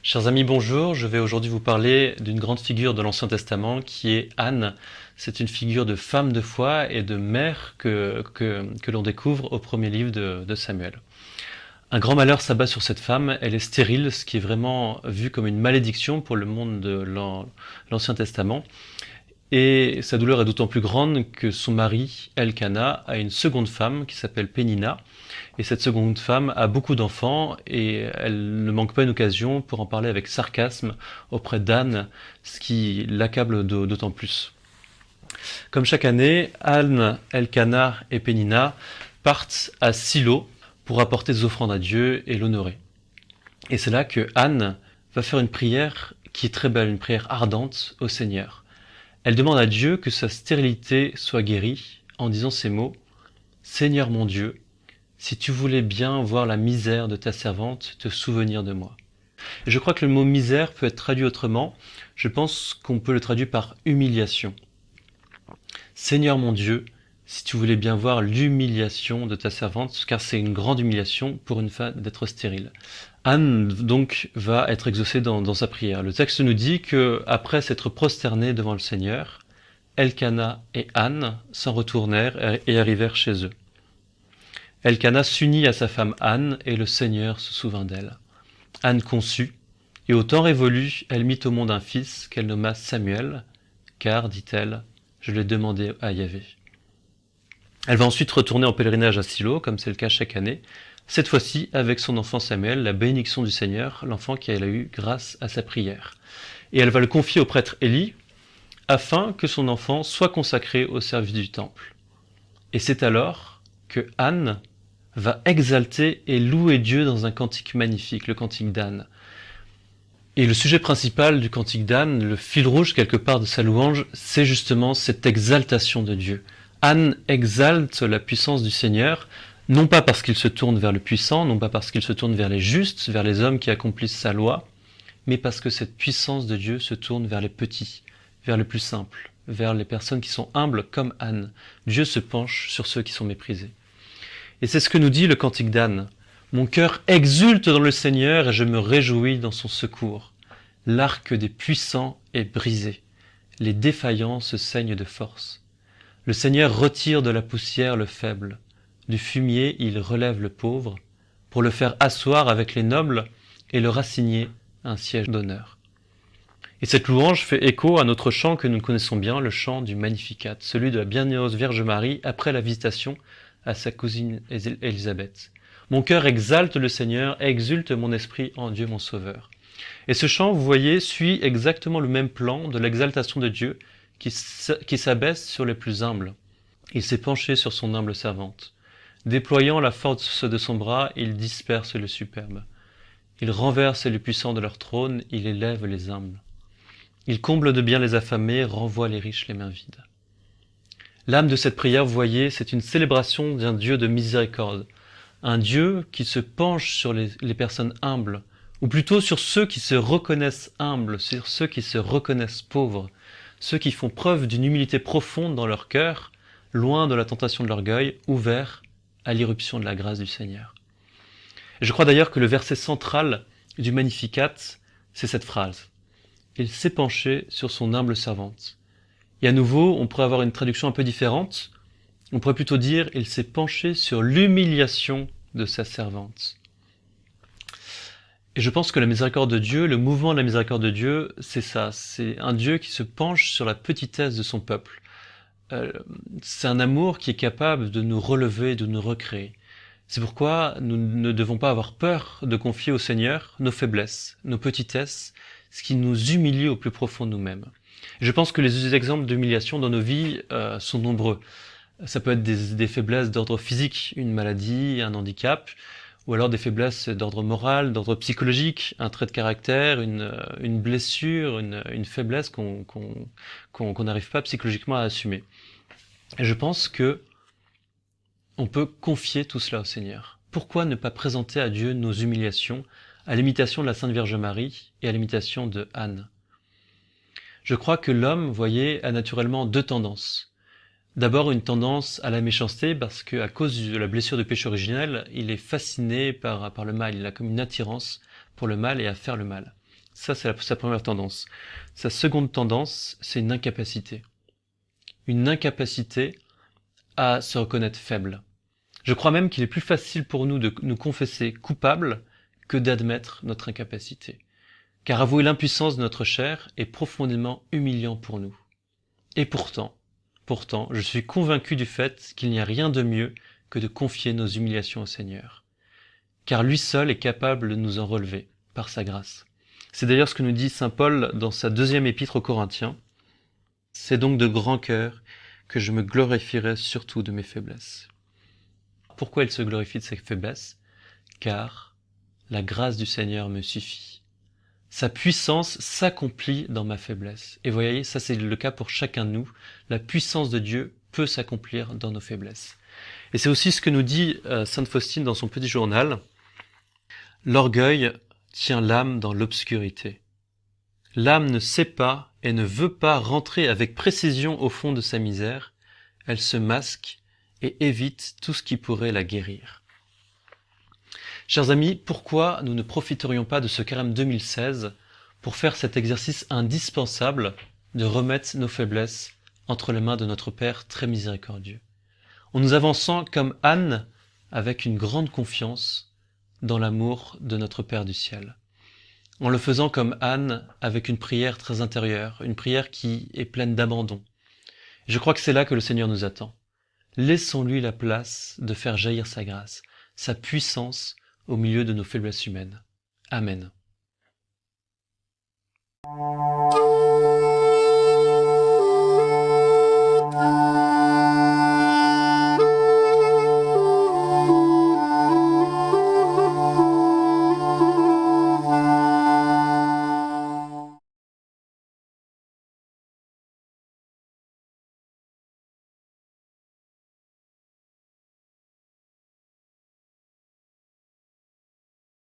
Chers amis, bonjour. Je vais aujourd'hui vous parler d'une grande figure de l'Ancien Testament qui est Anne. C'est une figure de femme de foi et de mère que l'on découvre au premier livre de Samuel. Un grand malheur s'abat sur cette femme. Elle est stérile, ce qui est vraiment vu comme une malédiction pour le monde de l'Ancien Testament. Et sa douleur est d'autant plus grande que son mari, Elkana, a une seconde femme qui s'appelle Pénina. Et cette seconde femme a beaucoup d'enfants et elle ne manque pas une occasion pour en parler avec sarcasme auprès d'Anne, ce qui l'accable d'autant plus. Comme chaque année, Anne, Elkana et Pénina partent à Silo pour apporter des offrandes à Dieu et l'honorer. Et c'est là que Anne va faire une prière qui est très belle, une prière ardente au Seigneur. Elle demande à Dieu que sa stérilité soit guérie en disant ces mots « Seigneur mon Dieu, si tu voulais bien voir la misère de ta servante, te souvenir de moi. » Et je crois que le mot misère peut être traduit autrement. Je pense qu'on peut le traduire par humiliation. Seigneur mon Dieu, si tu voulais bien voir l'humiliation de ta servante, car c'est une grande humiliation pour une femme d'être stérile. Anne donc va être exaucée dans sa prière. Le texte nous dit que après s'être prosternée devant le Seigneur, Elkana et Anne s'en retournèrent et arrivèrent chez eux. Elkana s'unit à sa femme Anne et le Seigneur se souvint d'elle. Anne conçut, et au temps révolu, elle mit au monde un fils qu'elle nomma Samuel, car, dit-elle, je l'ai demandé à Yahvé. Elle va ensuite retourner en pèlerinage à Silo, comme c'est le cas chaque année, cette fois-ci avec son enfant Samuel, la bénédiction du Seigneur, l'enfant qu'elle a eu grâce à sa prière. Et elle va le confier au prêtre Élie, afin que son enfant soit consacré au service du temple. Et c'est alors que Anne va exalter et louer Dieu dans un cantique magnifique, le cantique d'Anne. Et le sujet principal du cantique d'Anne, le fil rouge quelque part de sa louange, c'est justement cette exaltation de Dieu. Anne exalte la puissance du Seigneur, non pas parce qu'il se tourne vers le puissant, non pas parce qu'il se tourne vers les justes, vers les hommes qui accomplissent sa loi, mais parce que cette puissance de Dieu se tourne vers les petits, vers les plus simples, vers les personnes qui sont humbles comme Anne. Dieu se penche sur ceux qui sont méprisés. Et c'est ce que nous dit le cantique d'Anne. Mon cœur exulte dans le Seigneur et je me réjouis dans son secours. L'arc des puissants est brisé. Les défaillants se saignent de force. Le Seigneur retire de la poussière le faible. Du fumier, il relève le pauvre pour le faire asseoir avec les nobles et leur assigner un siège d'honneur. Et cette louange fait écho à notre chant que nous connaissons bien, le chant du Magnificat, celui de la bienheureuse Vierge Marie après la visitation à sa cousine Élisabeth. Mon cœur exalte le Seigneur, exulte mon esprit en Dieu mon Sauveur. Et ce chant, vous voyez, suit exactement le même plan de l'exaltation de Dieu qui s'abaisse sur les plus humbles. Il s'est penché sur son humble servante. Déployant la force de son bras, il disperse le superbe. Il renverse les puissants de leur trône, il élève les humbles. Il comble de bien les affamés, renvoie les riches les mains vides. L'âme de cette prière, vous voyez, c'est une célébration d'un Dieu de miséricorde. Un Dieu qui se penche sur les personnes humbles, ou plutôt sur ceux qui se reconnaissent humbles, sur ceux qui se reconnaissent pauvres, ceux qui font preuve d'une humilité profonde dans leur cœur, loin de la tentation de l'orgueil, ouverts à l'irruption de la grâce du Seigneur. Et je crois d'ailleurs que le verset central du Magnificat, c'est cette phrase. Il s'est penché sur son humble servante. Et à nouveau, on pourrait avoir une traduction un peu différente. On pourrait plutôt dire, il s'est penché sur l'humiliation de sa servante. Et je pense que la miséricorde de Dieu, le mouvement de la miséricorde de Dieu, c'est ça. C'est un Dieu qui se penche sur la petitesse de son peuple. C'est un amour qui est capable de nous relever, de nous recréer. C'est pourquoi nous ne devons pas avoir peur de confier au Seigneur nos faiblesses, nos petitesses, ce qui nous humilie au plus profond de nous-mêmes. Je pense que les exemples d'humiliation dans nos vies sont nombreux. Ça peut être des faiblesses d'ordre physique, une maladie, un handicap, ou alors des faiblesses d'ordre moral, d'ordre psychologique, un trait de caractère, une blessure, une faiblesse qu'on n'arrive pas psychologiquement à assumer. Et je pense que on peut confier tout cela au Seigneur. Pourquoi ne pas présenter à Dieu nos humiliations, à l'imitation de la Sainte Vierge Marie et à l'imitation de Anne? Je crois que l'homme, vous voyez, a naturellement deux tendances. D'abord une tendance à la méchanceté parce qu'à cause de la blessure du péché originel, il est fasciné par le mal, il a comme une attirance pour le mal et à faire le mal. Ça, c'est sa première tendance. Sa seconde tendance, c'est une incapacité. Une incapacité à se reconnaître faible. Je crois même qu'il est plus facile pour nous de nous confesser coupables que d'admettre notre incapacité. Car avouer l'impuissance de notre chair est profondément humiliant pour nous. Et pourtant, je suis convaincu du fait qu'il n'y a rien de mieux que de confier nos humiliations au Seigneur. Car lui seul est capable de nous en relever, par sa grâce. C'est d'ailleurs ce que nous dit saint Paul dans sa deuxième épître aux Corinthiens. C'est donc de grand cœur que je me glorifierai surtout de mes faiblesses. Pourquoi il se glorifie de ses faiblesses? Car la grâce du Seigneur me suffit. Sa puissance s'accomplit dans ma faiblesse. Et voyez, ça c'est le cas pour chacun de nous. La puissance de Dieu peut s'accomplir dans nos faiblesses. Et c'est aussi ce que nous dit sainte Faustine dans son petit journal. L'orgueil tient l'âme dans l'obscurité. L'âme ne sait pas et ne veut pas rentrer avec précision au fond de sa misère. Elle se masque et évite tout ce qui pourrait la guérir. Chers amis, pourquoi nous ne profiterions pas de ce carême 2016 pour faire cet exercice indispensable de remettre nos faiblesses entre les mains de notre Père très miséricordieux, en nous avançant comme Anne avec une grande confiance dans l'amour de notre Père du ciel, en le faisant comme Anne avec une prière très intérieure, une prière qui est pleine d'abandon. Je crois que c'est là que le Seigneur nous attend. Laissons-lui la place de faire jaillir sa grâce, sa puissance au milieu de nos faiblesses humaines. Amen.